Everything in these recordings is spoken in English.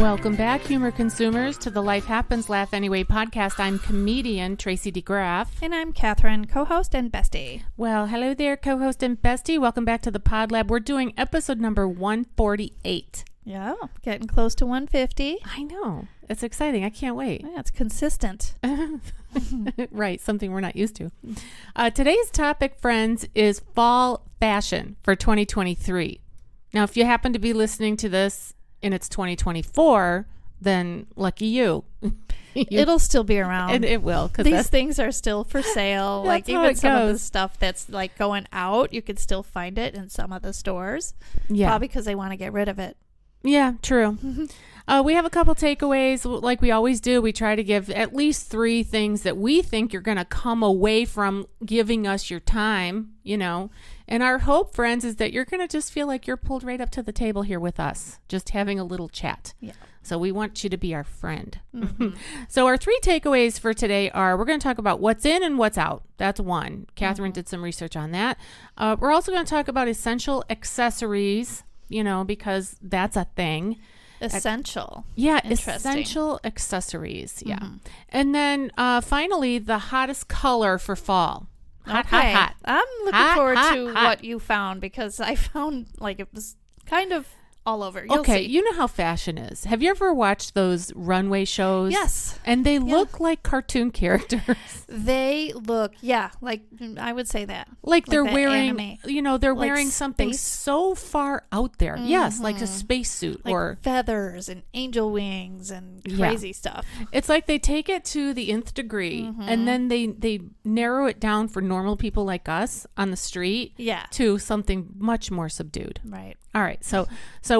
Welcome back, humor consumers, to the Life Happens, Laugh Anyway podcast. I'm comedian Tracy DeGraff. And I'm Catherine, co-host and bestie. Well, hello there, co-host and bestie. Welcome back to the Pod Lab. We're doing episode number 148. Yeah, getting close to 150. I know. It's exciting. I can't wait. Yeah, it's consistent. Right, something we're not used to. Today's topic, friends, is fall fashion for 2023. Now, if you happen to be listening to this and it's 2024, then lucky you. It'll still be around. And it will. These things are still for sale. Like even some of the stuff that's like going out, you can still find it in some of the stores. Yeah. Probably because they want to get rid of it. Yeah, true. We have a couple takeaways. Like we always do, we try to give at least 3 things that we think you're going to come away from giving us your time, you know. And our hope, friends, is that you're going to just feel like you're pulled right up to the table here with us, just having a little chat. Yeah. So we want you to be our friend. Mm-hmm. So our 3 takeaways for today are, we're going to talk about what's in and what's out. That's one. Catherine did some research on that. We're also going to talk about essential accessories, you know, because that's a thing. Essential. Yeah, essential accessories. Yeah. Mm-hmm. And then finally, the hottest color for fall. Hot. I'm looking forward to what you found, because I found like it was kind of all over. You'll see. You know how fashion is. Have you ever watched those runway shows? Yes. And they look like cartoon characters. They look, like I would say that. Like they're wearing, anime. You know, they're like wearing something so far out there. Mm-hmm. Yes, like a spacesuit like or feathers and angel wings and crazy stuff. It's like they take it to the nth degree and then they narrow it down for normal people like us on the street to something much more subdued. Right. All right. So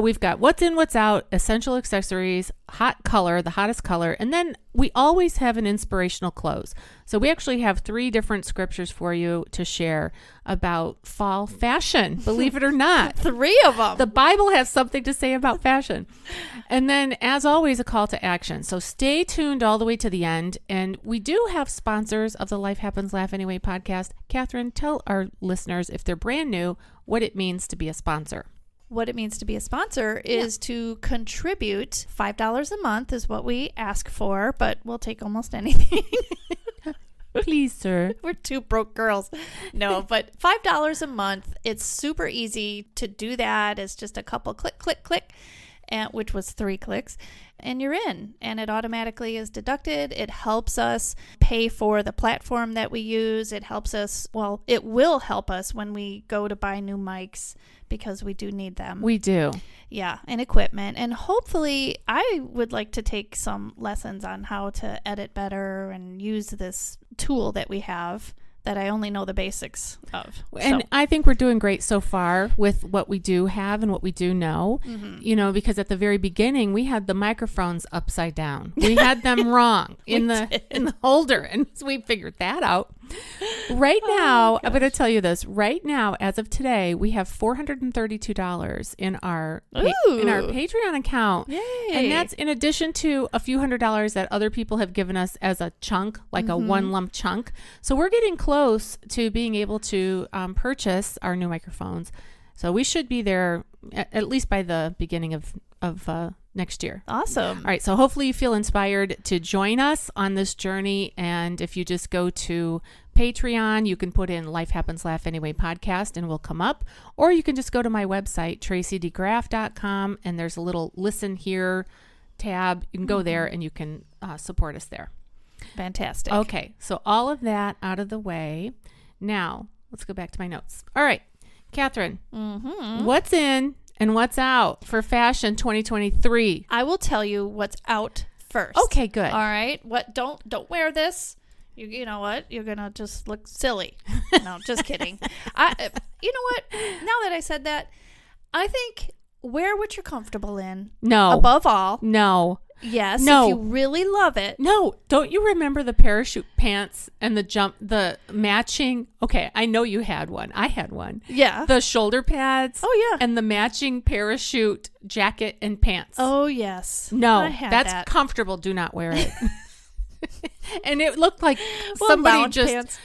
we've got what's in, what's out, essential accessories, hot color, the hottest color, and then we always have an inspirational close. So we actually have 3 different scriptures for you to share about fall fashion, believe it or not. 3 of them. The Bible has something to say about fashion. And then, as always, a call to action. So stay tuned all the way to the end. And we do have sponsors of the Life Happens, Laugh Anyway podcast. Catherine, tell our listeners, if they're brand new, what it means to be a sponsor. What it means to be a sponsor is to contribute. $5 a month is what we ask for, but we'll take almost anything. Please, sir. We're 2 broke girls. No, but $5 a month. It's super easy to do that. It's just a couple click, which was 3 clicks, and you're in, and it automatically is deducted. It helps us pay for the platform that we use. It helps us, it will help us when we go to buy new mics, because we do need them. We do. Yeah, and equipment. And hopefully I would like to take some lessons on how to edit better and use this tool that we have that I only know the basics of. And I think we're doing great so far with what we do have and what we do know, you know, because at the very beginning we had the microphones upside down. We had them wrong in the holder, and we figured that out. Right now, I'm going to tell you this. Right now, as of today, we have $432 in our Patreon account. Yay. And that's in addition to a few $100s that other people have given us as a chunk, like a one lump chunk. So we're getting close to being able to purchase our new microphones. So we should be there at least by the beginning of next year. Awesome. All right. So hopefully you feel inspired to join us on this journey. And if you just go to Patreon, you can put in Life Happens, Laugh Anyway podcast and we'll come up. Or you can just go to my website, tracydegraff.com, and there's a little listen here tab. You can go there and you can support us there. Fantastic. Okay. So all of that out of the way. Now, let's go back to my notes. All right. Catherine, what's in and what's out for fashion 2023? I will tell you what's out first. Okay, good. All right. What? Don't wear this. You know what? You're gonna just look silly. No, just kidding. You know what? Now that I said that, I think wear what you're comfortable in. No. Above all. No. Yes. No. If you really love it. No. Don't you remember the parachute pants and the matching? Okay, I know you had one. I had one. Yeah. The shoulder pads. Oh, yeah. And the matching parachute jacket and pants. Oh, yes. No, that's comfortable. Do not wear it. And it looked like somebody just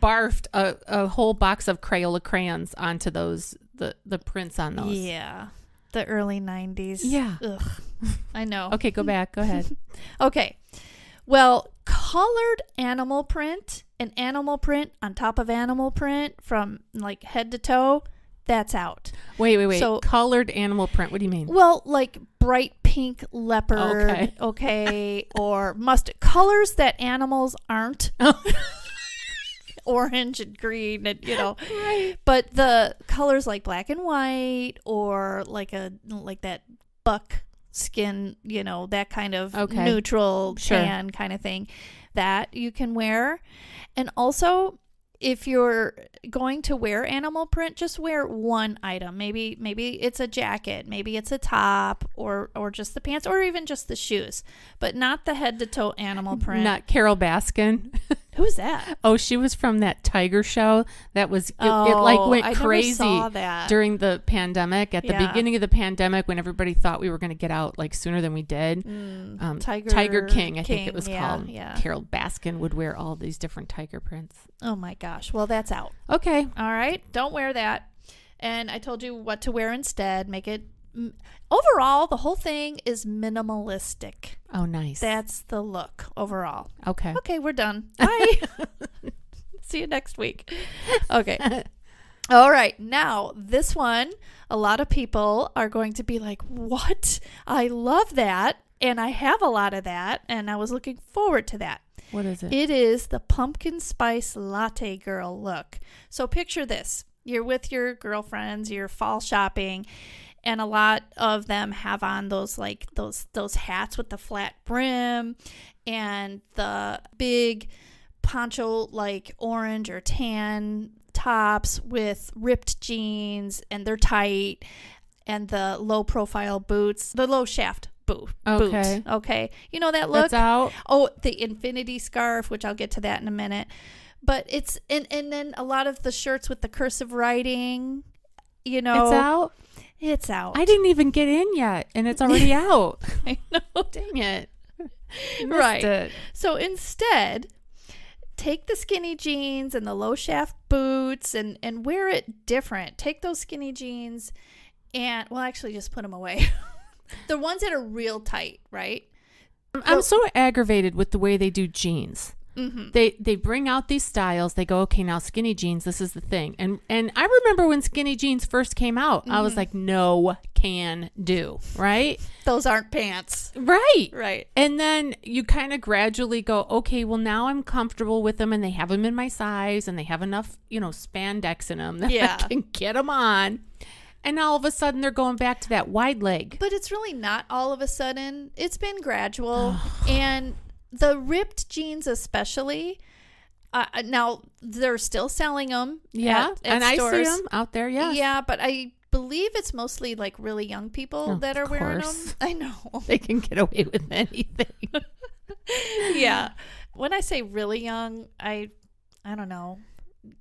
barfed a whole box of Crayola crayons onto those, the prints on those. Yeah. The early 90s. Yeah. Ugh. I know. Okay, go back. Go ahead. Okay. Well, colored animal print and animal print on top of animal print from like head to toe, that's out. Wait. So- Colored animal print. What do you mean? Well, like bright pink leopard, okay, or mustard colors that animals aren't. Orange and green and Right. but the colors like black and white or like that buck skin, that kind of neutral tan kind of thing that you can wear. And also, if you're going to wear animal print, just wear one item. Maybe it's a jacket, maybe it's a top, or just the pants, or even just the shoes, but not the head to toe animal print. Not Carol Baskin. Who's that? Oh, she was from that Tiger show. That was it like went I crazy never saw that. during the pandemic. At the beginning of the pandemic, when everybody thought we were going to get out like sooner than we did. Tiger King, I think it was called. Yeah. Carol Baskin would wear all these different tiger prints. Oh my gosh. Well, that's out. Okay. All right. Don't wear that. And I told you what to wear instead. Make it overall, the whole thing is minimalistic. Oh, nice. That's the look overall. Okay. Okay, we're done. Bye. See you next week. Okay. All right. Now, this one, a lot of people are going to be like, what? I love that. And I have a lot of that. And I was looking forward to that. What is it? It is the pumpkin spice latte girl look. So picture this. You're with your girlfriends, you're fall shopping, and a lot of them have on those hats with the flat brim and the big poncho like orange or tan tops with ripped jeans, and they're tight, and the low profile boots, the low shaft boot. Okay. You know that look? That's out. Oh, the infinity scarf, which I'll get to that in a minute. But it's and then a lot of the shirts with the cursive writing, It's out. It's out. I didn't even get in yet, and it's already out. I know. Dang it. Right. It. So instead, take the skinny jeans and the low shaft boots and wear it different. Take those skinny jeans and, well, actually just put them away. The ones that are real tight, right? I'm so aggravated with the way they do jeans. Mm-hmm. They bring out these styles. They go, okay, now skinny jeans, this is the thing. And I remember when skinny jeans first came out, I was like, no can do, right? Those aren't pants. Right. And then you kind of gradually go, okay, well, now I'm comfortable with them and they have them in my size and they have enough, spandex in them that I can get them on. And all of a sudden, they're going back to that wide leg. But it's really not all of a sudden. It's been gradual. And the ripped jeans especially, now they're still selling them. Yeah, at and stores. I see them out there, yeah. Yeah, but I believe it's mostly like really young people that are wearing them. I know. They can get away with anything. Yeah. When I say really young, I don't know,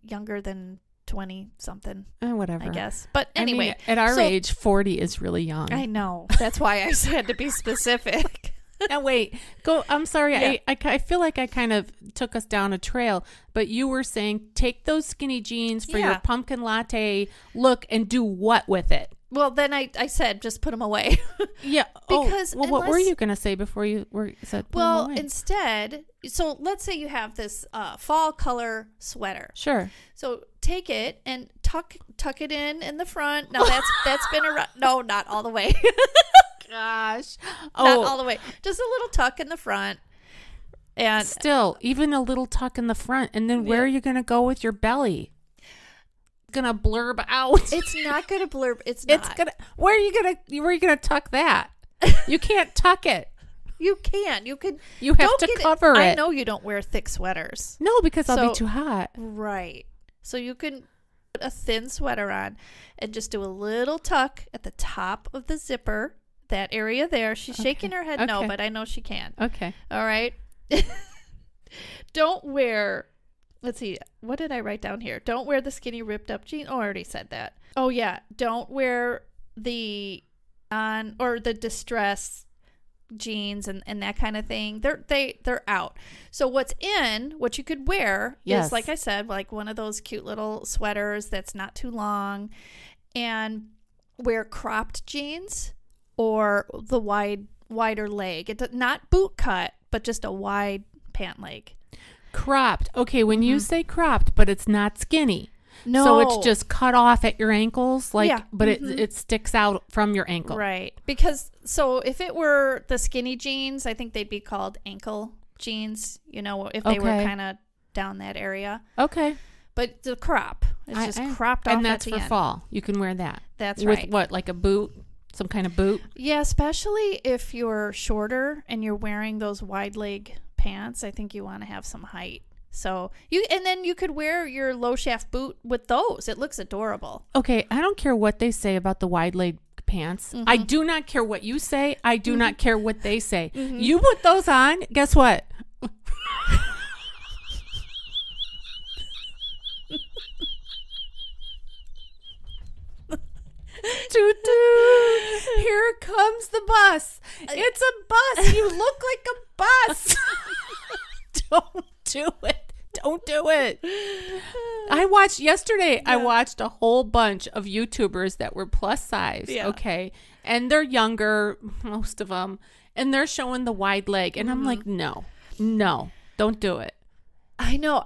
younger than 20 something, whatever, I guess. But anyway, at our age, 40 is really young. I know. That's why I said to be specific. Now wait, go. I'm sorry. Yeah. I feel like I kind of took us down a trail, but you were saying take those skinny jeans for your pumpkin latte look and do what with it? Well, then I said just put them away. Yeah. Because what were you going to say before you said put them away? Instead, so let's say you have this fall color sweater. Sure. So take it and tuck it in the front. Now that's been around. No, not all the way. Gosh. Not all the way. Just a little tuck in the front. And still, even a little tuck in the front. And then where are you going to go with your belly? Gonna blurb out. It's not gonna blurb. It's not. It's gonna. Where are you gonna tuck that? You can't tuck it. You can. You can. You have to cover it. I know you don't wear thick sweaters. No, because I'll be too hot. Right. So you can put a thin sweater on and just do a little tuck at the top of the zipper. That area there. She's shaking her head no, but I know she can. Okay. All right. Don't wear. Let's see. What did I write down here? Don't wear the skinny ripped up jean. Oh, I already said that. Oh yeah. Don't wear the distress jeans and that kind of thing. They're out. So what you could wear is, like I said, like one of those cute little sweaters that's not too long, and wear cropped jeans or the wider leg. Not boot cut, but just a wide pant leg. Cropped. Okay, when you say cropped, but it's not skinny. No. So it's just cut off at your ankles, like, Yeah. but it sticks out from your ankle. Right. Because, so if it were the skinny jeans, I think they'd be called ankle jeans, if they were kind of down that area. Okay. But the crop, it's just cropped off and that's at the for end. fall. You can wear that. That's right. With what, like a boot? Some kind of boot? Yeah, especially if you're shorter and you're wearing those wide leg pants. I think you want to have some height. So then you could wear your low shaft boot with those. It looks adorable. Okay, I don't care what they say about the wide leg pants. I do not care what you say. I do not care what they say. You put those on, guess what? Toot toot. Here comes the bus. It's a bus. You look like a bus. Don't do it. Don't do it. I watched a whole bunch of YouTubers that were plus size. Yeah. Okay. And they're younger, most of them. And they're showing the wide leg. And I'm like, no, don't do it. I know.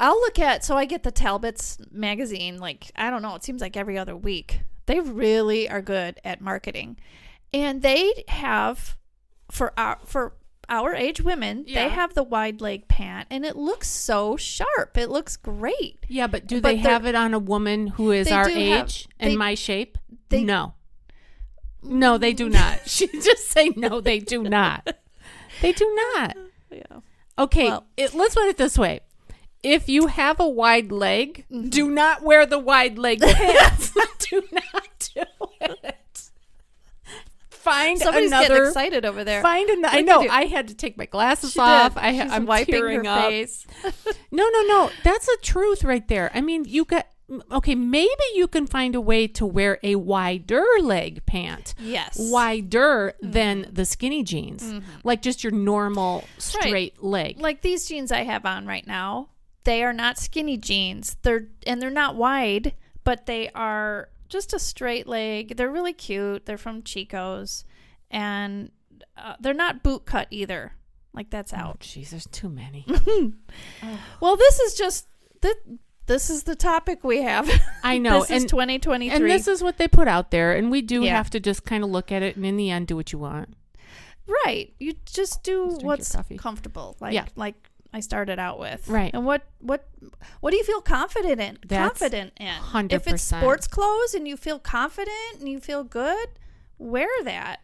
So I get the Talbot's magazine, I don't know, it seems like every other week. They really are good at marketing. And they have, for our age women, they have the wide leg pant, and it looks so sharp. It looks great. Yeah, but they have it on a woman who is our age and my shape? No. No, they do not. She just say no, they do not. They do not. Yeah. Okay, let's put it this way. If you have a wide leg, do not wear the wide leg pants. Do not do it. Somebody's getting excited over there. I know. I had to take my glasses off. I'm wiping tearing her up. face. No. That's the truth right there. I mean, maybe you can find a way to wear a wider leg pant. Yes. Wider than the skinny jeans. Like just your normal straight leg. Like these jeans I have on right now, they are not skinny jeans. They're not wide, but they are just a straight leg. They're really cute. They're from Chico's, and they're not boot cut either. Like that's out. Jeez, there's too many. Well, this is just this is the topic we have. I know. This is 2023, and this is what they put out there, and we do have to just kind of look at it, and in the end, do what you want. Right. You just do what's coffee. Comfortable. Like I started out with. Right. And what do you feel confident in? 100%. If it's sports clothes and you feel confident and you feel good, wear that.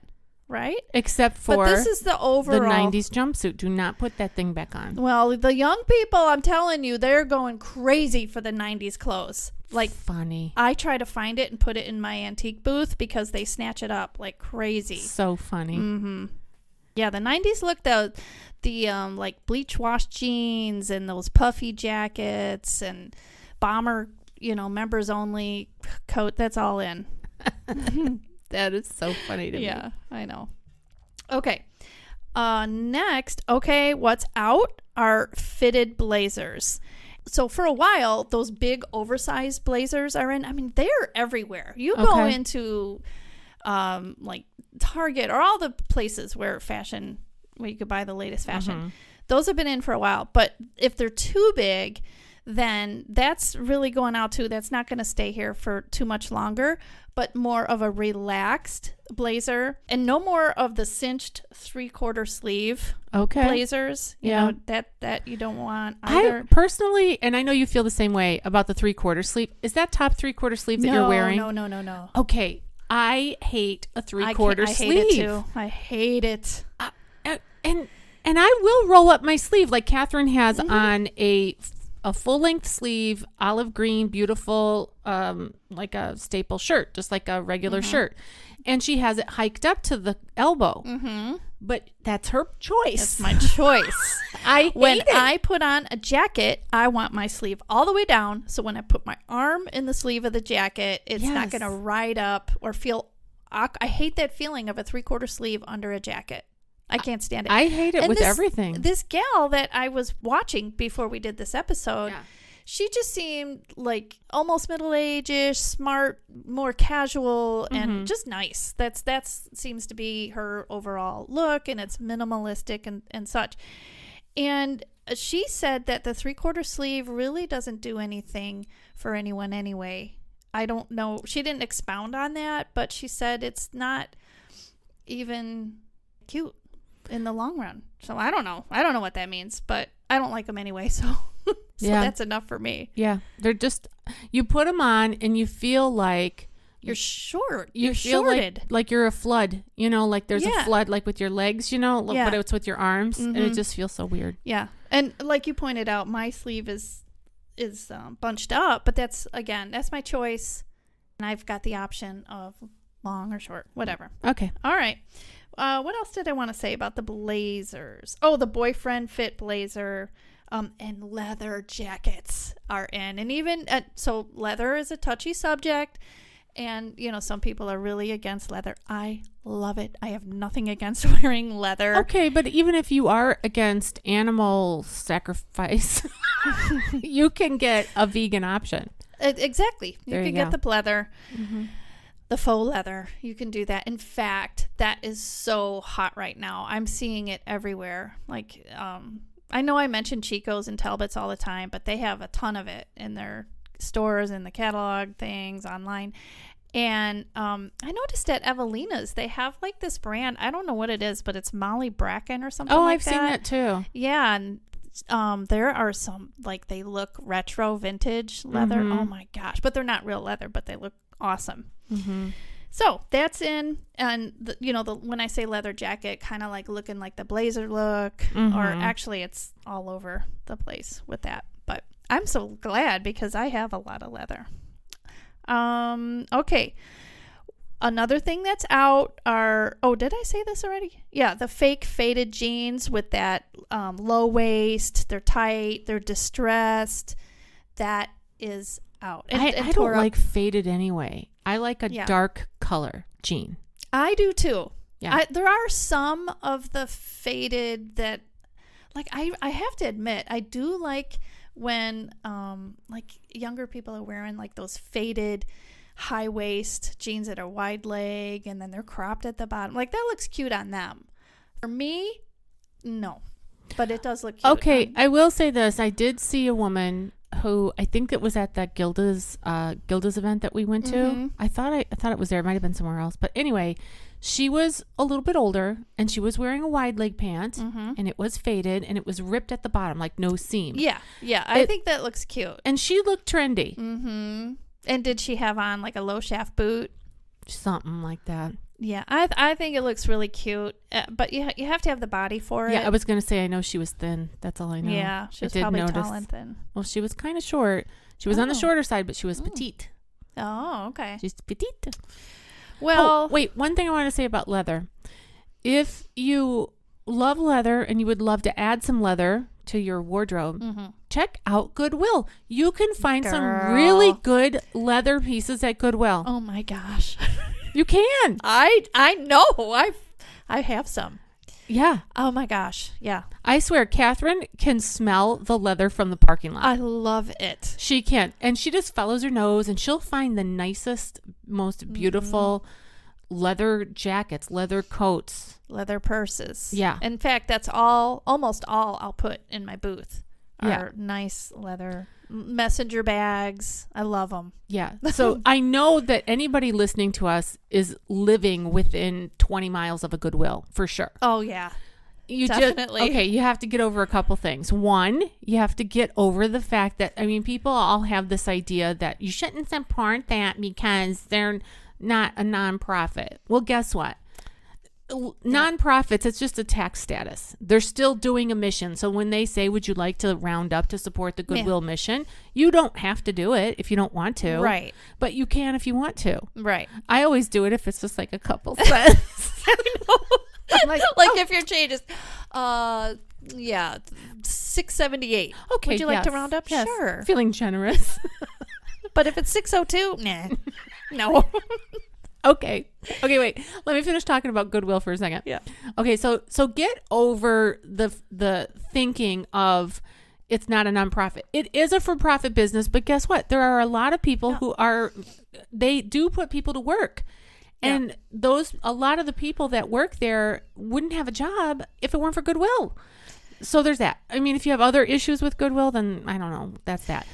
Right? Except for but this is the overall. The 90s jumpsuit. Do not put that thing back on. Well, the young people, I'm telling you, they're going crazy for the 90s clothes. Like funny. I try to find it and put it in my antique booth because they snatch it up like crazy. So funny. Mm-hmm. Yeah, the 90s look, the like bleach wash jeans and those puffy jackets and bomber, members only coat, that's all in. That is so funny to me. Yeah, I know. Okay. Next, what's out are fitted blazers. So for a while, those big oversized blazers are in. I mean, they're everywhere. You go into like Target or all the places where you could buy the latest fashion. Those have been in for a while. But if they're too big, then that's really going out too. That's not going to stay here for too much longer, but more of a relaxed blazer and no more of the cinched 3/4 sleeve blazers. You know, that you don't want either. I personally, and I know you feel the same way about the 3/4 sleeve. Is that top 3/4 sleeve that you're wearing? No. Okay. I hate a 3/4 sleeve. I hate it too. I hate it. And I will roll up my sleeve like Catherine has on a full-length sleeve, olive green, beautiful, like a staple shirt, just like a regular shirt. And she has it hiked up to the elbow. But that's her choice. That's my choice. When I put on a jacket, I want my sleeve all the way down. So when I put my arm in the sleeve of the jacket, it's not going to ride up or feel I hate that feeling of a 3/4 sleeve under a jacket. I can't stand it. I hate it with everything. This gal that I was watching before we did this episode, she just seemed like almost middle-aged-ish, smart, more casual, and just nice. That seems to be her overall look, and it's minimalistic and such. And she said that the 3/4 sleeve really doesn't do anything for anyone anyway. I don't know. She didn't expound on that, but she said it's not even cute in the long run. So I don't know. I don't know what that means, but I don't like them anyway. So, that's enough for me. Yeah. They're just, you put them on and you feel like you're short. You feel shorted. like you're a flood, like there's a flood, like with your legs, but it's with your arms and it just feels so weird. Yeah. And like you pointed out, my sleeve is bunched up, but that's my choice, and I've got the option of long or short, whatever. Okay. All right. What else did I want to say about the blazers? Oh, the boyfriend fit blazer, and leather jackets are in, and even so leather is a touchy subject, and some people are really against leather. I love it. I have nothing against wearing leather. Okay, but even if you are against animal sacrifice, you can get a vegan option. Exactly. You can get the leather, the faux leather. You can do that. In fact, that is so hot right now. I'm seeing it everywhere. Like, I know I mention Chico's and Talbot's all the time, but they have a ton of it in their stores and the catalog things online. And I noticed at Evelina's they have like this brand. I don't know what it is, but it's Molly Bracken or something like that. I've seen that too. Yeah, and there are some, like, they look retro vintage leather. Oh my gosh, but they're not real leather, but they look awesome. So that's in, and when I say leather jacket, kind of like looking like the blazer look, or actually it's all over the place with that. But I'm so glad because I have a lot of leather. Okay. Another thing that's out are, did I say this already? Yeah, the fake faded jeans with that low waist. They're tight. They're distressed. That is out. I don't like faded anyway. I like a dark color jean. I do too. Yeah. There are some of the faded that, like, I have to admit, I do like when like younger people are wearing like those faded high waist jeans that are wide leg and then they're cropped at the bottom. Like, that looks cute on them. For me, no, but it does look cute. Okay, I will say this. I did see a woman who, I think it was at that Gilda's event that we went to. I thought it was there. It might have been somewhere else. But anyway, she was a little bit older and she was wearing a wide leg pant and it was faded and it was ripped at the bottom, like no seam. Yeah. I think that looks cute. And she looked trendy. And did she have on like a low shaft boot? Something like that. Yeah, I think it looks really cute, but you have to have the body for it. Yeah, I was going to say, I know she was thin. That's all I know. Yeah, she was probably tall and thin. Well, she was kind of short. She was on the shorter side, but she was petite. Oh, okay. She's petite. Well, wait, one thing I want to say about leather. If you love leather and you would love to add some leather to your wardrobe, check out Goodwill. You can find some really good leather pieces at Goodwill. Oh my gosh. You can. I know. I have some. Yeah. Oh my gosh. Yeah. I swear, Catherine can smell the leather from the parking lot. I love it. She can. And she just follows her nose and she'll find the nicest, most beautiful leather jackets, leather coats, leather purses. Yeah. In fact, that's almost all I'll put in my booth are nice leather messenger bags. I love them. Yeah. So I know that anybody listening to us is living within 20 miles of a Goodwill for sure. Oh yeah. Definitely. You have to get over a couple things. One, you have to get over the fact that, people all have this idea that you shouldn't support that because they're not a nonprofit. Well, guess what? Nonprofits, it's just a tax status. They're still doing a mission. So when they say, would you like to round up to support the Goodwill mission? You don't have to do it if you don't want to. Right. But you can if you want to. Right. I always do it if it's just like a couple cents. I know. like if your change is, $6.78. Okay. Would you like to round up? Yes. Sure. Feeling generous. But if it's $6.02, nah. No. Okay, wait. Let me finish talking about Goodwill for a second. Yeah. Okay, so get over the thinking of it's not a nonprofit. It is a for-profit business, but guess what? There are a lot of people who they do put people to work. And a lot of the people that work there wouldn't have a job if it weren't for Goodwill. So there's that. I mean, if you have other issues with Goodwill, then I don't know. That's that.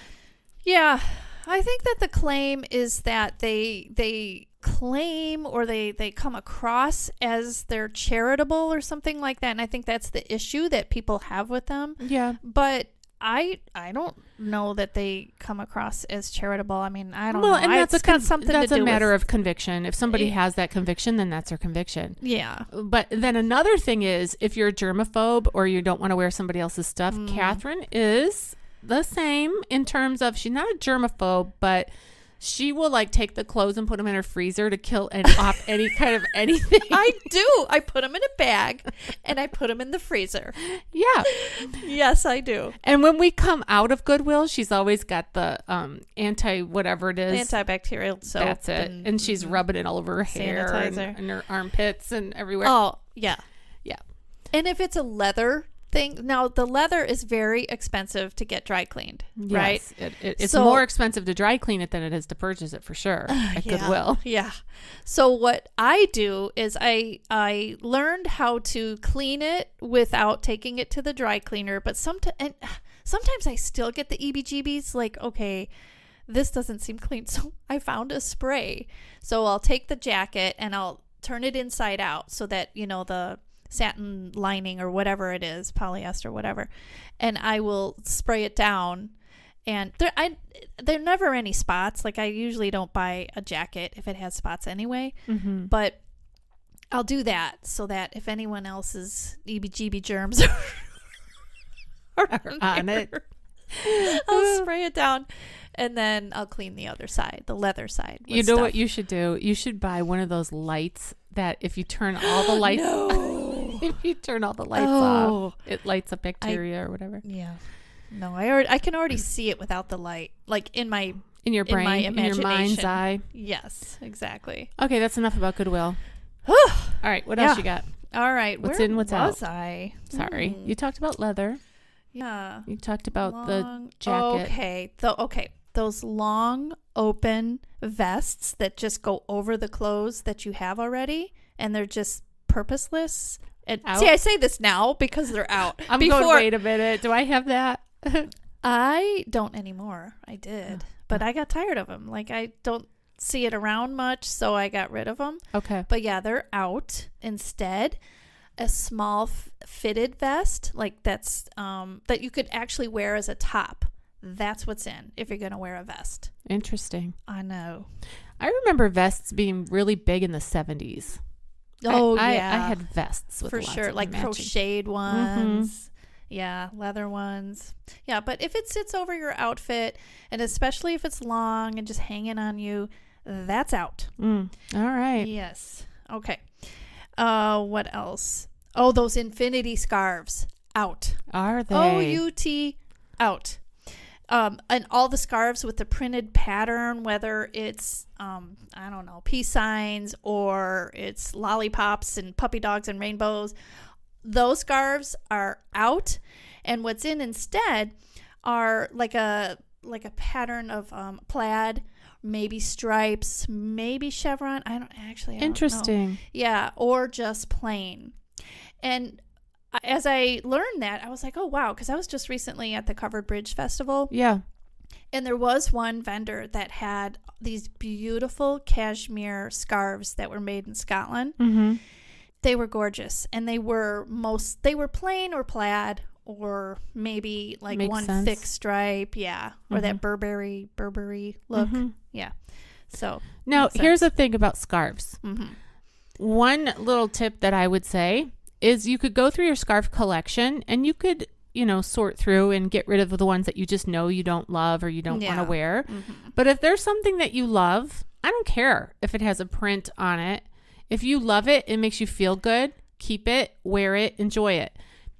Yeah. I think that the claim is that they claim or they come across as they're charitable or something like that. And I think that's the issue that people have with them. Yeah. But I don't know that they come across as charitable. I mean, I don't know. And that's that's a matter of conviction. If somebody has that conviction, then that's their conviction. Yeah. But then another thing is, if you're a germaphobe or you don't want to wear somebody else's stuff, Catherine is the same in terms of she's not a germaphobe, but she will like take the clothes and put them in her freezer to kill off any kind of anything. I do. I put them in a bag and I put them in the freezer. Yeah. Yes, I do. And when we come out of Goodwill, she's always got the whatever it is. Antibacterial soap. That's it. And she's rubbing it all over her hair and her armpits and everywhere. Oh, yeah. Yeah. And if it's a leather thing, now the leather is very expensive to get dry cleaned, right? It's more expensive to dry clean it than it is to purchase it for sure at Goodwill. Yeah. So what I do is I learned how to clean it without taking it to the dry cleaner, but sometimes I still get the EBGBs, like, okay, this doesn't seem clean. So I found a spray. So I'll take the jacket and I'll turn it inside out so that, the satin lining or whatever it is, polyester, whatever, and I will spray it down. And there are never any spots. Like, I usually don't buy a jacket if it has spots anyway, but I'll do that so that if anyone else's EBGB germs are on it, I'll spray it down. And then I'll clean the other side, the leather side. You know what you should do? You should buy one of those lights that if you turn all the lights off, it lights up bacteria or whatever. Yeah. No, I can already see it without the light, like in your brain, my in your mind's eye. Yes, exactly. Okay, that's enough about Goodwill. All right, what else you got? All right, what's in, what's out? Was I? Sorry, you talked about leather. Yeah. You talked about the jacket. Okay. Those long open vests that just go over the clothes that you have already, and they're just purposeless. And see, I say this now because they're out. Going, wait a minute. Do I have that? I don't anymore. I did, but I got tired of them. Like, I don't see it around much, so I got rid of them. Okay. But yeah, they're out. Instead, a small fitted vest, like that's that you could actually wear as a top. That's what's in if you're going to wear a vest. Interesting. I know. I remember vests being really big in the 70s. Oh, I yeah. I had vests with for lots sure, of like matching. crocheted ones. Yeah, leather ones. Yeah, but if it sits over your outfit, and especially if it's long and just hanging on you, that's out. All right. Yes. Okay. What else? Oh, those infinity scarves. Out. Are they? O-U-T. Out. And all the scarves with the printed pattern, whether it's, I don't know, peace signs or it's lollipops and puppy dogs and rainbows, those scarves are out. And what's in instead are like a pattern of plaid, maybe stripes, maybe chevron. I don't Interesting. know. Yeah, or just plain. And as I learned that, I was like, oh, wow, because I was just recently at the Covered Bridge Festival. Yeah. And there was one vendor that had these beautiful cashmere scarves that were made in Scotland. Mm-hmm. They were gorgeous. And they were plain or plaid or maybe like Makes one sense. thick stripe. Yeah. Or that Burberry look. Yeah. So now here's the thing about scarves. One little tip that I would say is you could go through your scarf collection and you could, sort through and get rid of the ones that you just know you don't love or you don't want to wear. But if there's something that you love, I don't care if it has a print on it. If you love it, it makes you feel good, keep it, wear it, enjoy it.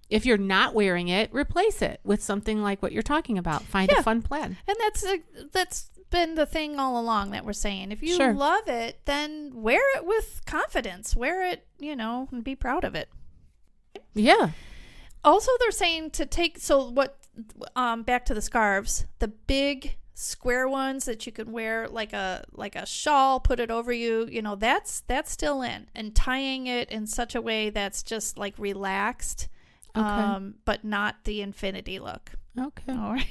If you're not wearing it, replace it with something like what you're talking about. Find a fun plaid. And that's been the thing all along that we're saying. If you love it, then wear it with confidence. Wear it, and be proud of it. Yeah. Also, they're saying to take, so what back to the scarves, the big square ones that you can wear like a shawl, put it over you, that's still in, and tying it in such a way that's just like relaxed, but not the infinity look. Okay. All right.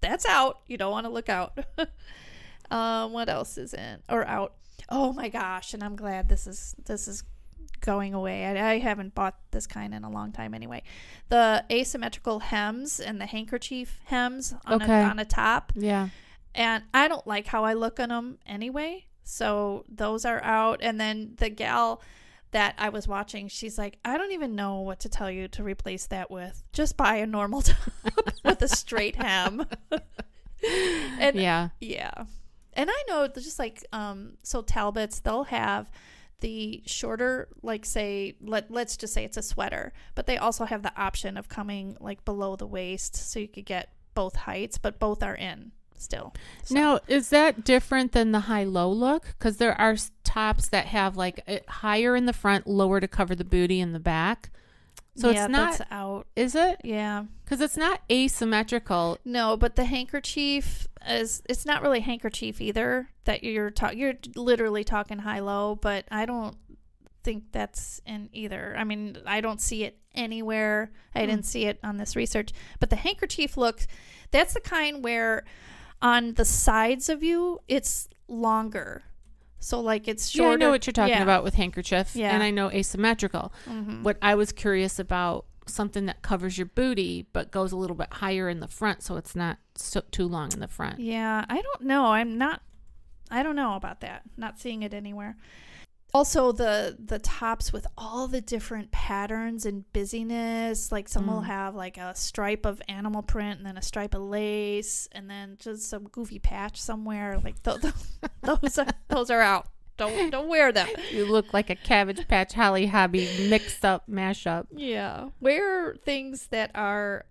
That's out. You don't want to look out. What else is in or out? Oh my gosh, and I'm glad this is going away. I haven't bought this kind in a long time anyway. The asymmetrical hems and the handkerchief hems on a top. Yeah. And I don't like how I look on them anyway. So those are out. And then the gal that I was watching, she's like, I don't even know what to tell you to replace that with. Just buy a normal top with a straight hem. And yeah. And I know just like so Talbots, they'll have the shorter, like say let's just say it's a sweater, but they also have the option of coming like below the waist, so you could get both heights, but both are in still. So. Now, is that different than the high-low look? Because there are tops that have like it higher in the front, lower to cover the booty in the back. So it's not that's out. Is it? Yeah. Because it's not asymmetrical. No, but the handkerchief it's not really handkerchief either. That you're literally talking high-low, but I don't think that's in either. I mean, I don't see it anywhere. I didn't see it on this research. But the handkerchief look, that's the kind where on the sides of you, it's longer. So like it's shorter. Yeah, I know what you're talking about with handkerchief. Yeah. And I know asymmetrical. Mm-hmm. What I was curious about, something that covers your booty but goes a little bit higher in the front, so it's not too long in the front. Yeah, I don't know. I don't know about that. Not seeing it anywhere. Also, the tops with all the different patterns and busyness, like some will have like a stripe of animal print and then a stripe of lace and then just some goofy patch somewhere. Like those are out. Don't wear them. You look like a Cabbage Patch Holly Hobby mixed up mashup. Yeah, wear things that are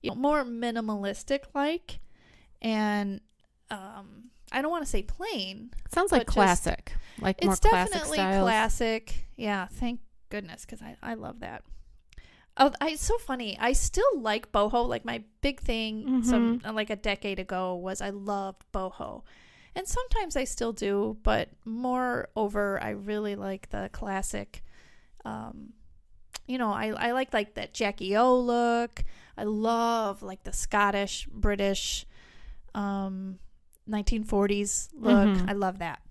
more minimalistic like, and I don't want to say plain. Sounds like classic, like more classic styles. It's definitely classic. Yeah, thank goodness, because I love that. Oh, it's so funny. I still like boho. Like my big thing, like a decade ago, was I loved boho, and sometimes I still do, but moreover, I really like the classic. I like that Jackie O look. I love like the Scottish, British, 1940s look. I love that.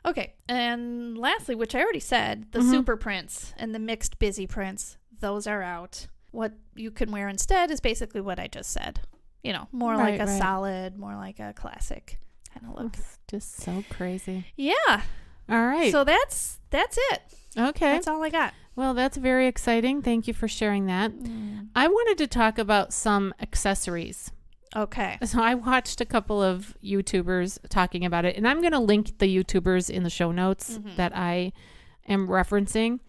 Okay, and lastly, which I already said, the super prints and the mixed busy prints, those are out. What you can wear instead is basically what I just said. More like a solid, more like a classic kind of look. That's just so crazy. Yeah. All right. So that's it. Okay. That's all I got. Well, that's very exciting. Thank you for sharing that. I wanted to talk about some accessories. Okay. So I watched a couple of YouTubers talking about it, and I'm going to link the YouTubers in the show notes that I am referencing.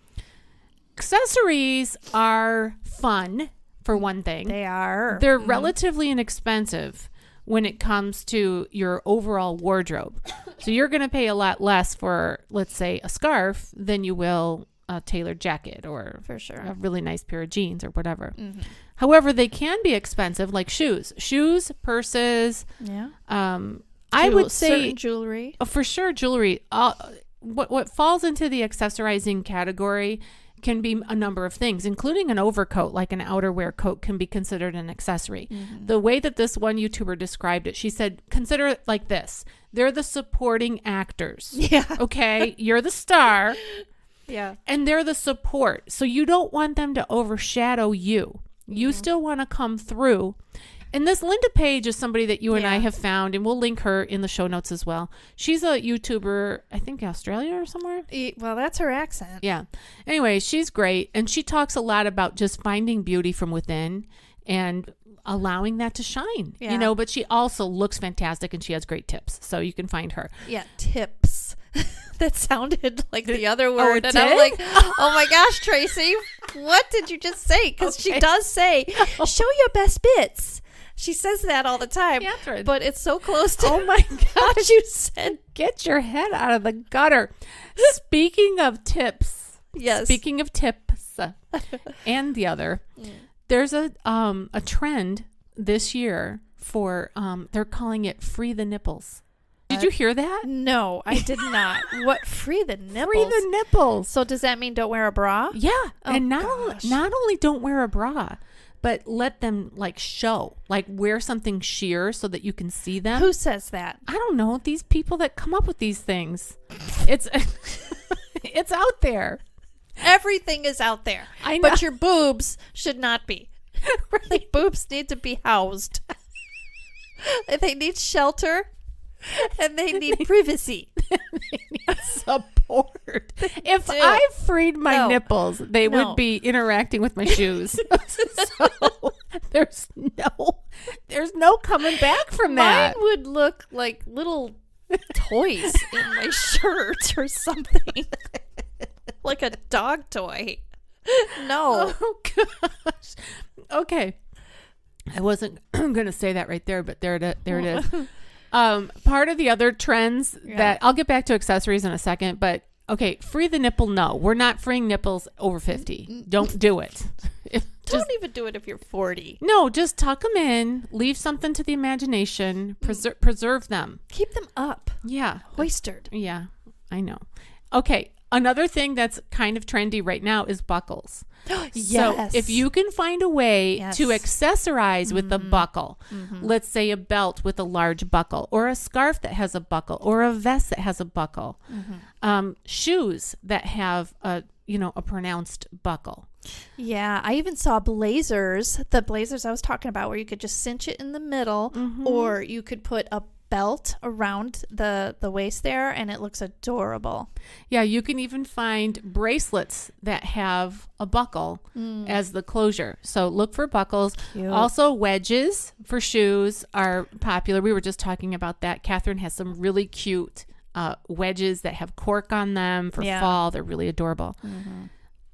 Accessories are fun, for one thing. They are. They're relatively inexpensive when it comes to your overall wardrobe. So you're going to pay a lot less for, let's say, a scarf than you will a tailored jacket or for sure a really nice pair of jeans or whatever. However, they can be expensive, like shoes, purses. Yeah. I would say certain jewelry. For sure, jewelry. What falls into the accessorizing category can be a number of things, including an overcoat, like an outerwear coat can be considered an accessory. The way that this one YouTuber described it, she said, consider it like this. They're the supporting actors. Yeah. Okay. You're the star. Yeah. And they're the support. So you don't want them to overshadow you. You still want to come through. And this Linda Page is somebody that you and I have found, and we'll link her in the show notes as well. She's a YouTuber, I think Australia or somewhere. Well, that's her accent. Yeah. Anyway, she's great. And she talks a lot about just finding beauty from within and allowing that to shine, but she also looks fantastic and she has great tips. So you can find her. Yeah. Tips. That sounded like the other word. And tip? I'm like, oh my gosh, Tracy, what did you just say? Because she does say, show your best bits. She says that all the time. Catherine. But it's so close to my what you said. Get your head out of the gutter. Speaking of tips. Yes. Speaking of tips and the other. There's a trend this year for they're calling it free the nipples. Did you hear that? No, I did not. What? Free the nipples? Free the nipples. So does that mean don't wear a bra? Yeah. Oh, and not gosh. only don't wear a bra, but let them like show, like wear something sheer so that you can see them. Who says that? I don't know. These people that come up with these things. It's it's out there. Everything is out there. I know. But your boobs should not be. The boobs need to be housed. They need shelter. And they need privacy. They need support. If I freed my nipples, they would be interacting with my shoes. So there's no coming back from that. Mine would look like little toys in my shirt or something. Like a dog toy. No. Oh gosh. Okay. I wasn't going to say that right there, but there it is. Part of the other trends that I'll get back to accessories in a second, but okay, free the nipple. No, we're not freeing nipples over 50. Don't do it. Don't even do it if you're 40. No, just tuck them in, leave something to the imagination, preserve them. Keep them up. Yeah. Hoisted. Yeah, I know. Okay. Another thing that's kind of trendy right now is buckles. Yes. So if you can find a way to accessorize with a buckle, let's say a belt with a large buckle, or a scarf that has a buckle, or a vest that has a buckle, shoes that have a pronounced buckle. Yeah, I even saw blazers, the blazers I was talking about, where you could just cinch it in the middle, or you could put a belt around the waist there, and it looks adorable. Yeah, you can even find bracelets that have a buckle as the closure. So look for buckles. Cute. Also, wedges for shoes are popular. We were just talking about that. Catherine has some really cute wedges that have cork on them for fall. They're really adorable.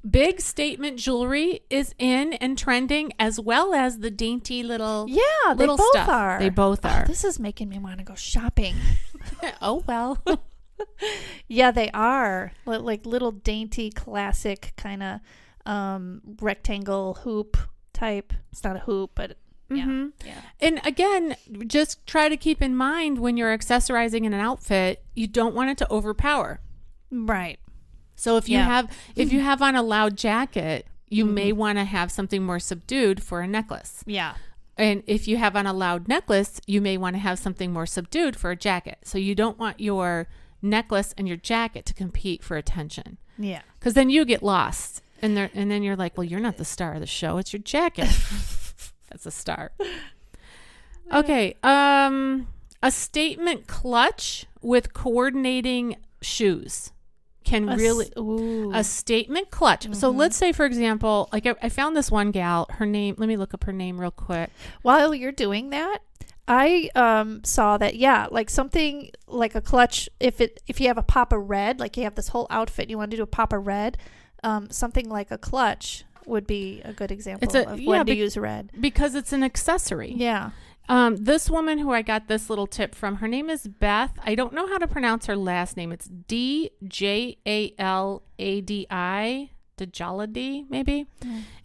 Big statement jewelry is in and trending, as well as the dainty little they both stuff. are. They both are. This is making me want to go shopping. Oh well. Yeah, they are like little dainty classic kind of rectangle hoop type. It's not a hoop, but yeah. And again, just try to keep in mind when you're accessorizing in an outfit, you don't want it to overpower. Right. So if you have on a loud jacket, you may want to have something more subdued for a necklace. Yeah. And if you have on a loud necklace, you may want to have something more subdued for a jacket. So you don't want your necklace and your jacket to compete for attention. Yeah. Because then you get lost. And then you're like, well, you're not the star of the show. It's your jacket. That's a star. Okay. A statement clutch with coordinating shoes can a statement clutch. So let's say, for example, like I found this one gal, her name, let me look up her name real quick. While you're doing that, I saw that, like something like a clutch, if you have a pop of red, like you have this whole outfit, you want to do a pop of red, something like a clutch would be a good example of when to use red. Because it's an accessory. Yeah. This woman who I got this little tip from, her name is Beth. I don't know how to pronounce her last name. It's Djaladi, Djaladi, maybe.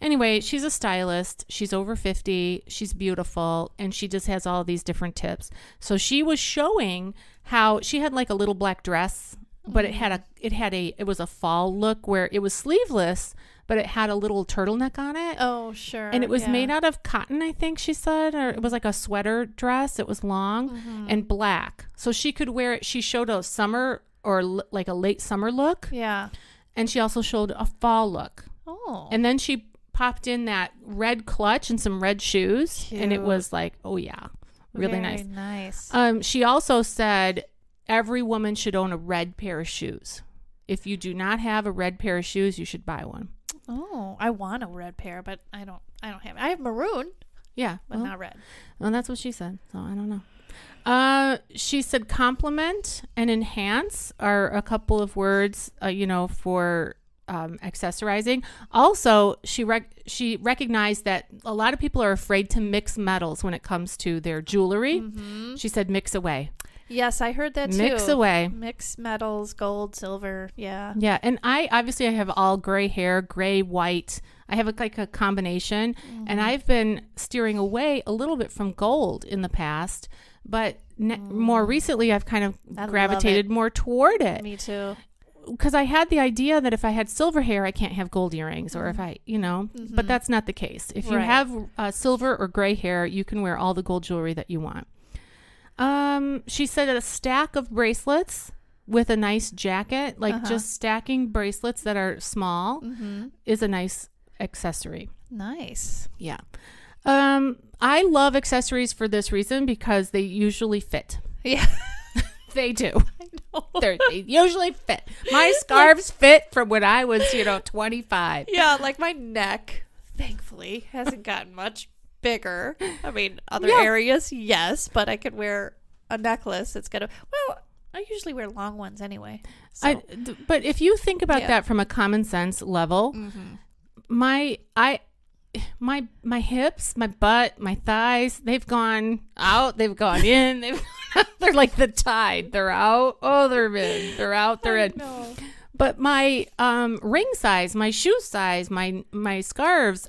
Anyway, she's a stylist. She's over 50. She's beautiful, and she just has all these different tips. So she was showing how she had like a little black dress, but it was a fall look where it was sleeveless, but it had a little turtleneck on it. Oh, sure. And it was made out of cotton, I think she said, or it was like a sweater dress. It was long and black. So she could wear it. She showed a summer or like a late summer look. Yeah. And she also showed a fall look. Oh. And then she popped in that red clutch and some red shoes. Cute. And it was like, oh yeah, really Very nice. nice. She also said every woman should own a red pair of shoes. If you do not have a red pair of shoes, you should buy one. Oh, I want a red pair, but I don't have it. I have maroon. Yeah. But not red. Well, that's what she said. So I don't know. She said compliment and enhance are a couple of words, for accessorizing. Also, she recognized that a lot of people are afraid to mix metals when it comes to their jewelry. She said, mix away. Yes, I heard that too. Mix away. Mix metals, gold, silver. Yeah. Yeah. And I have all gray hair, gray, white. I have like a combination. And I've been steering away a little bit from gold in the past. But more recently, I've kind of gravitated more toward it. Me too. Because I had the idea that if I had silver hair, I can't have gold earrings, or if I, but that's not the case. If you have silver or gray hair, you can wear all the gold jewelry that you want. She said a stack of bracelets with a nice jacket, like just stacking bracelets that are small is a nice accessory. Nice. Yeah. I love accessories for this reason because they usually fit. Yeah. They do. I know. They usually fit. My scarves fit from when I was, 25. Yeah, like my neck, thankfully, hasn't gotten much bigger. I mean, other areas, yes, but I could wear a necklace. It's gonna. Well, I usually wear long ones anyway. So. But if you think about that from a common sense level, my hips, my butt, my thighs, they've gone out, they've gone in, they're like the tide. They're out. Oh, they're in. They're out. They're in. No. But my ring size, my shoe size, my scarves,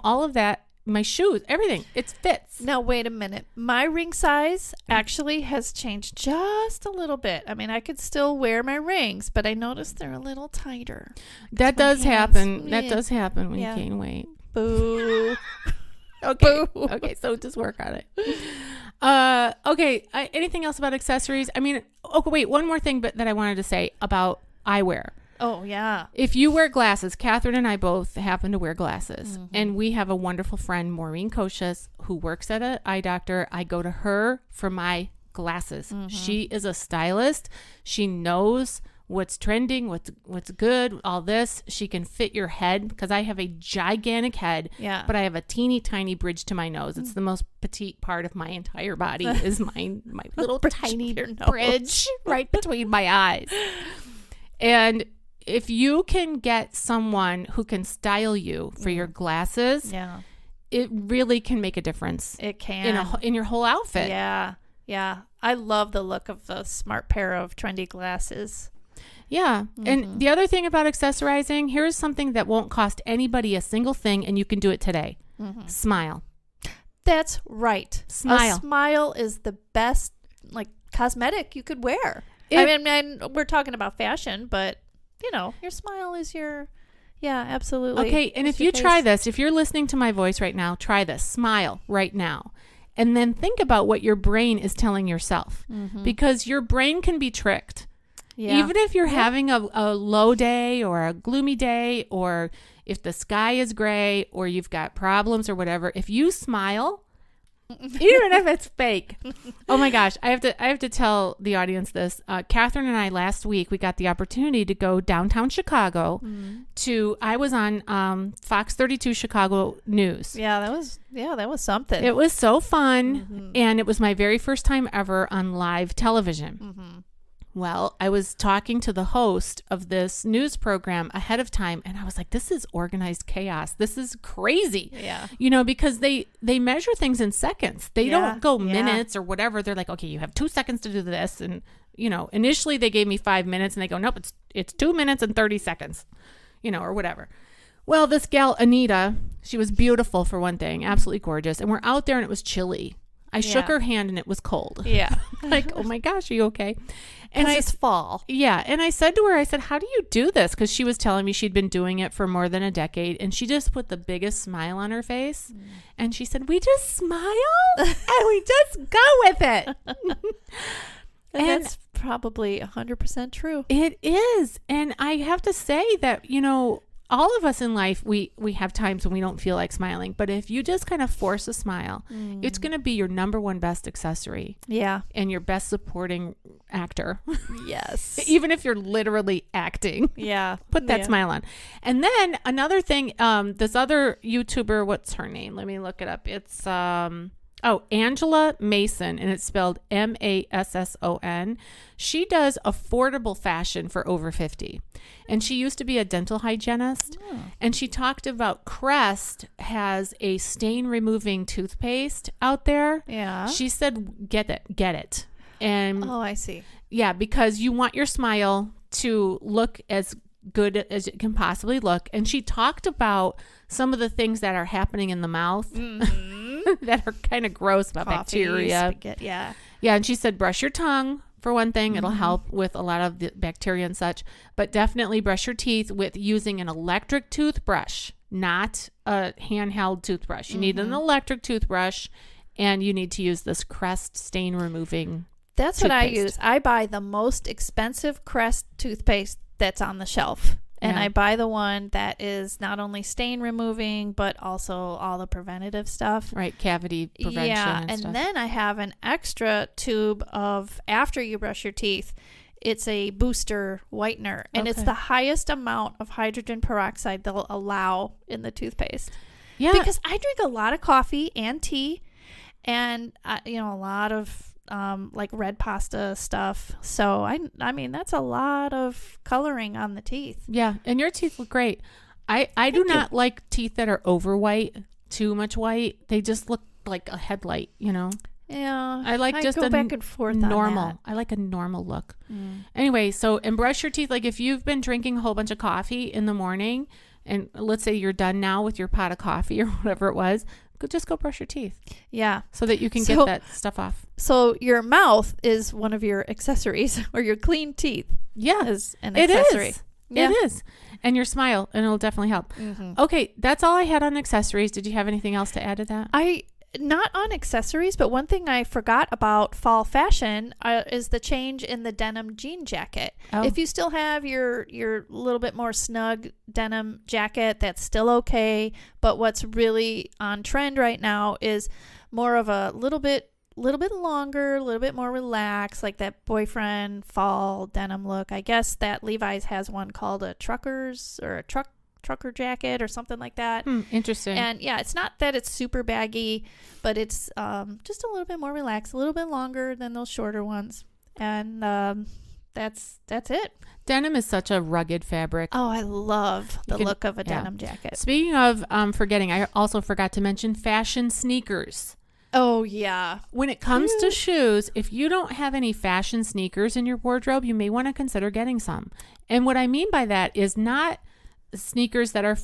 all of that, my shoes, everything, it fits. Now, wait a minute. My ring size actually has changed just a little bit. I mean, I could still wear my rings, but I noticed they're a little tighter. That does happen. That does happen when you gain weight. Boo. Okay. Boo. Okay, so just work on it. Okay. Anything else about accessories? I mean, wait, one more thing that I wanted to say about eyewear. Oh, yeah. If you wear glasses, Catherine and I both happen to wear glasses. And we have a wonderful friend, Maureen Koshas, who works at an eye doctor. I go to her for my glasses. She is a stylist. She knows what's trending, what's good, all this. She can fit your head because I have a gigantic head, but I have a teeny tiny bridge to my nose. It's the most petite part of my entire body is my little tiny bridge right between my eyes. And if you can get someone who can style you for your glasses, it really can make a difference. It can. In your whole outfit. Yeah. Yeah. I love the look of a smart pair of trendy glasses. Yeah. And the other thing about accessorizing, here's something that won't cost anybody a single thing, and you can do it today. Smile. That's right. Smile. A smile is the best, cosmetic you could wear. I mean, we're talking about fashion, but, your smile is your, absolutely. Okay, and if you try this, if you're listening to my voice right now, try this. Smile right now. And then think about what your brain is telling yourself. Because your brain can be tricked. Yeah. Even if you're having a low day or a gloomy day, or if the sky is gray or you've got problems or whatever, if you smile, even if it's fake. Oh my gosh, I have to tell the audience this. Catherine and I last week, we got the opportunity to go downtown Chicago I was on Fox 32 Chicago News. Yeah, that was something. It was so fun, and it was my very first time ever on live television. Well, I was talking to the host of this news program ahead of time, and I was like, this is organized chaos. This is crazy. Yeah. Because they measure things in seconds. They don't go minutes or whatever. They're like, okay, you have 2 seconds to do this. And, initially they gave me 5 minutes, and they go, nope, it's 2 minutes and 30 seconds, or whatever. Well, this gal, Anita, she was beautiful for one thing, absolutely gorgeous. And we're out there and it was chilly. I shook her hand and it was cold. Yeah. Like, oh my gosh, are you okay? And it's fall. Yeah. And I said to her, how do you do this? Because she was telling me she'd been doing it for more than a decade. And she just put the biggest smile on her face. And she said, we just smile and we just go with it. And that's probably 100% true. It is. And I have to say that, all of us in life, we have times when we don't feel like smiling. But if you just kind of force a smile, it's going to be your number one best accessory. Yeah. And your best supporting actor. Yes. Even if you're literally acting. Yeah. Put that smile on. And then another thing, this other YouTuber, what's her name? Let me look it up. It's Angela Mason, and it's spelled Masson. She does affordable fashion for over 50. And she used to be a dental hygienist. And she talked about Crest has a stain removing toothpaste out there. Yeah. She said, get it. And Oh, I see. yeah, because you want your smile to look as good as it can possibly look. And she talked about some of the things that are happening in the mouth that are kind of gross about bacteria. Spaghetti, yeah. Yeah, and she said brush your tongue for one thing. It'll help with a lot of the bacteria and such. But definitely brush your teeth with using an electric toothbrush, not a handheld toothbrush. You need an electric toothbrush, and you need to use this Crest stain removing That's toothpaste. what I use. I buy the most expensive Crest toothpaste that's on the shelf. And Yeah. I buy the one that is not only stain removing, but also all the preventative stuff. Right, cavity prevention Yeah, and stuff. then I have an extra tube of, after you brush your teeth, it's a booster whitener. And it's Okay. the highest amount of hydrogen peroxide they'll allow in the toothpaste. Yeah, Because I drink a lot of coffee and tea and, a lot of like red pasta stuff. So, I mean, that's a lot of coloring on the teeth. yeah, and your teeth look great. I do not like teeth that are over white, too much white. They just look like a headlight, Yeah. I like just go a back and forth normal. on I like a normal look. that. Anyway, so and brush your teeth. Like if you've been drinking a whole bunch of coffee in the morning, and let's say you're done now with your pot of coffee or whatever it was, just go brush your teeth Yeah. so that you can So- get that stuff off. So your mouth is one of your accessories, or your clean teeth Yeah, is an it accessory. is. Yeah. It is. And your smile, and it'll definitely help. Okay, that's all I had on accessories. Did you have anything else to add to that? Not on accessories, but one thing I forgot about fall fashion is the change in the denim jean jacket. Oh. If you still have your little bit more snug denim jacket, that's still okay. But what's really on trend right now is more of a little bit longer, a little bit more relaxed, like that boyfriend fall denim look. I guess that Levi's has one called a truckers or a trucker jacket or something like that. Interesting. And yeah, it's not that it's super baggy, but it's just a little bit more relaxed, a little bit longer than those shorter ones. And that's it. Denim is such a rugged fabric. Oh, I love the can- look of a yeah. denim jacket. Speaking of forgetting, I also forgot to mention fashion sneakers. Oh, yeah. When it comes to shoes, if you don't have any fashion sneakers in your wardrobe, you may want to consider getting some. And what I mean by that is not sneakers that are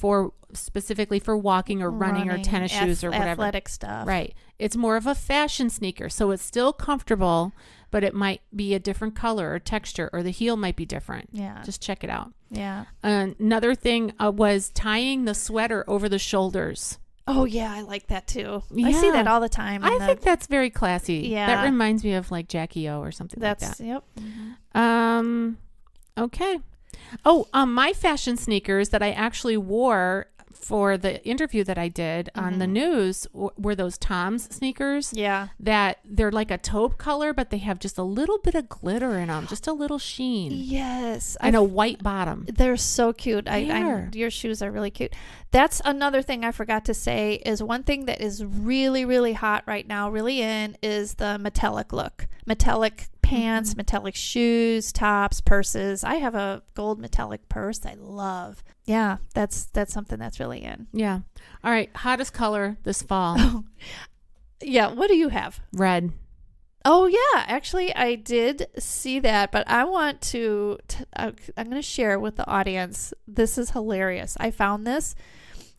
specifically for walking or running or tennis shoes or whatever. Athletic stuff. Right. It's more of a fashion sneaker. So it's still comfortable, but it might be a different color or texture, or the heel might be different. Yeah. Just check it out. Yeah. Another thing was tying the sweater over the shoulders. Oh, yeah. I like that too. I see Yeah. that all the time. I think that's very classy. Yeah. That reminds me of like Jackie O or something like that. yep. Okay. Oh, my fashion sneakers that I actually wore for the interview that I did on the news were those Tom's sneakers. Yeah. That they're like a taupe color, but they have just a little bit of glitter in them, just a little sheen, Yes. and a white bottom. They're so cute. They're. Your shoes are really cute. That's another thing I forgot to say is one thing that is really, really hot right now, really in, is the metallic look. Metallic pants, metallic shoes, tops, purses. I have a gold metallic purse I love. Yeah, that's something that's really in. Yeah. All right. Hottest color this fall. Yeah, what do you have? Red. Oh, yeah. Actually, I did see that, but I want to I'm going to share with the audience. This is hilarious. I found this.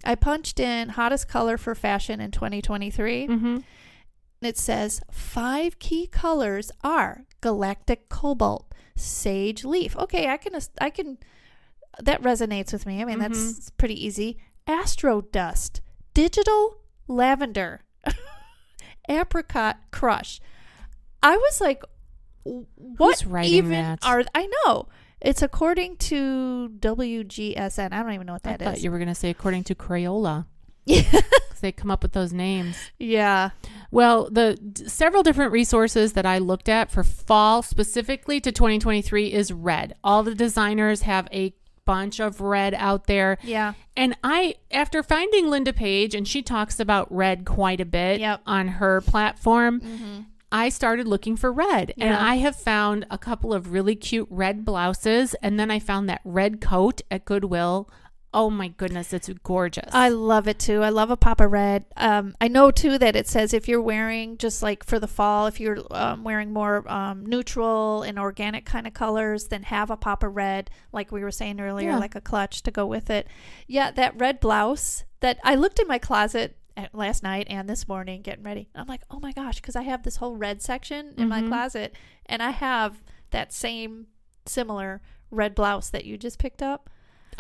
I punched in hottest color for fashion in 2023. Mm-hmm. It says 5 key colors are galactic cobalt, sage leaf. Okay, I can that resonates with me. I mean, that's pretty easy. Astro dust, digital lavender, apricot crush. I was like, what Who's writing even that? I know. It's according to WGSN. I don't even know what that I thought is. you were going to say according to Crayola. Yeah. 'Cause they come up with those names. Yeah. Well, several different resources that I looked at for fall specifically to 2023 is red. All the designers have a bunch of red out there. Yeah. And after finding Linda Page, and she talks about red quite a bit on her platform, I started looking for red. And I have found a couple of really cute red blouses. And then I found that red coat at Goodwill. Oh my goodness, it's gorgeous. I love it too. I love a pop of red. I know too that it says if you're wearing, just like for the fall, if you're wearing more neutral and organic kind of colors, then have a pop of red, like we were saying earlier, like a clutch to go with it. Yeah, that red blouse that I looked in my closet last night and this morning getting ready. I'm like, oh my gosh, because I have this whole red section in my closet, and I have that same similar red blouse that you just picked up.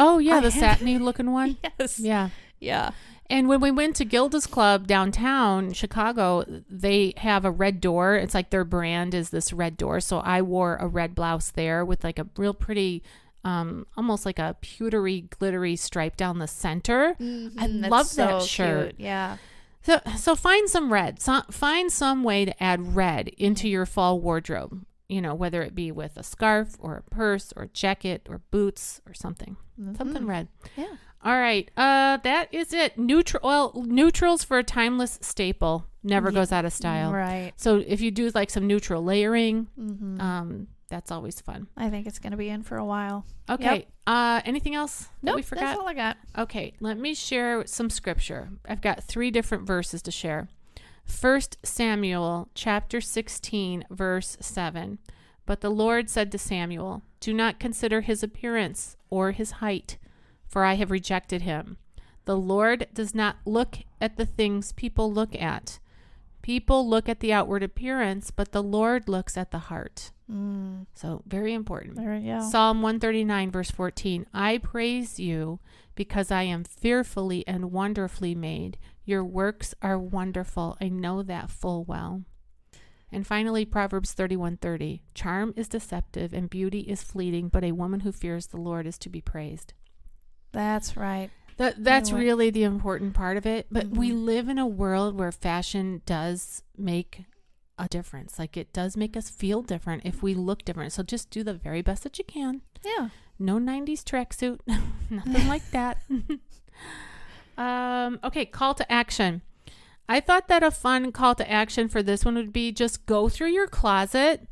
Oh, yeah, the satiny looking one. Yes. Yeah. Yeah. And when we went to Gilda's Club downtown Chicago, they have a red door. It's like their brand is this red door. So I wore a red blouse there with like a real pretty, almost like a pewtery, glittery stripe down the center. I love that shirt. Cute. Yeah. So find some red. Find some way to add red into your fall wardrobe. You know, whether it be with a scarf or a purse or a jacket or boots or something. Something red. Yeah. All right. That is it. Neutrals for a timeless staple. Never goes out of style. Right. So if you do like some neutral layering, that's always fun. I think it's going to be in for a while. Okay. Yep. Anything else that we forgot? That's all I got. Okay. Let me share some scripture. I've got 3 different verses to share. 1 Samuel chapter 16, verse 7. But the Lord said to Samuel, do not consider his appearance or his height, for I have rejected him. The Lord does not look at the things people look at. People look at the outward appearance, but the Lord looks at the heart. So very important. There we go. Psalm 139, verse 14. I praise you because I am fearfully and wonderfully made. Your works are wonderful. I know that full well. And finally, Proverbs 31:30. Charm is deceptive and beauty is fleeting, but a woman who fears the Lord is to be praised. That's right. That's really the important part of it. But we live in a world where fashion does make a difference. Like it does make us feel different if we look different. So just do the very best that you can. Yeah. No 90s tracksuit. Nothing like that. Okay, call to action. I thought that a fun call to action for this one would be just go through your closet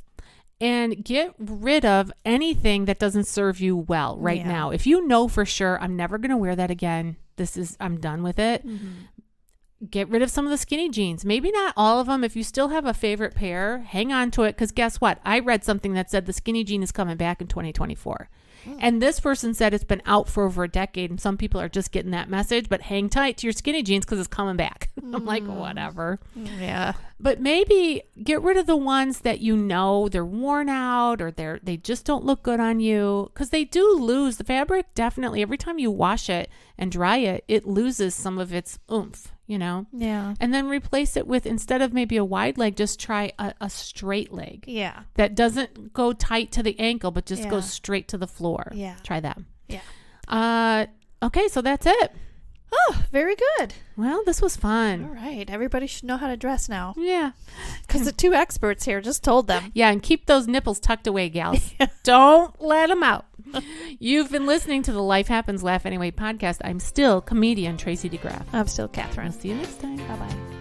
and get rid of anything that doesn't serve you well right now. If you know for sure, I'm never going to wear that again. I'm done with it. Get rid of some of the skinny jeans. Maybe not all of them. If you still have a favorite pair, hang on to it. Because guess what? I read something that said the skinny jean is coming back in 2024. And this person said it's been out for over a decade. And some people are just getting that message. But hang tight to your skinny jeans because it's coming back. I'm like, whatever. Yeah. But maybe get rid of the ones that you know they're worn out or they just don't look good on you. Because they do lose. The fabric definitely, every time you wash it and dry it, it loses some of its oomph. You know? Yeah. And then replace it with, instead of maybe a wide leg, just try a straight leg. Yeah. That doesn't go tight to the ankle, but just goes straight to the floor. Yeah. Try that. Yeah. Okay, so that's it. Oh, very good. Well, this was fun. All right. Everybody should know how to dress now. Yeah. Because the 2 experts here just told them. Yeah, and keep those nipples tucked away, gals. Don't let them out. You've been listening to the Life Happens, Laugh Anyway podcast. I'm still comedian Tracy DeGraff. I'm still Catherine. I'll see you next time. Bye-bye.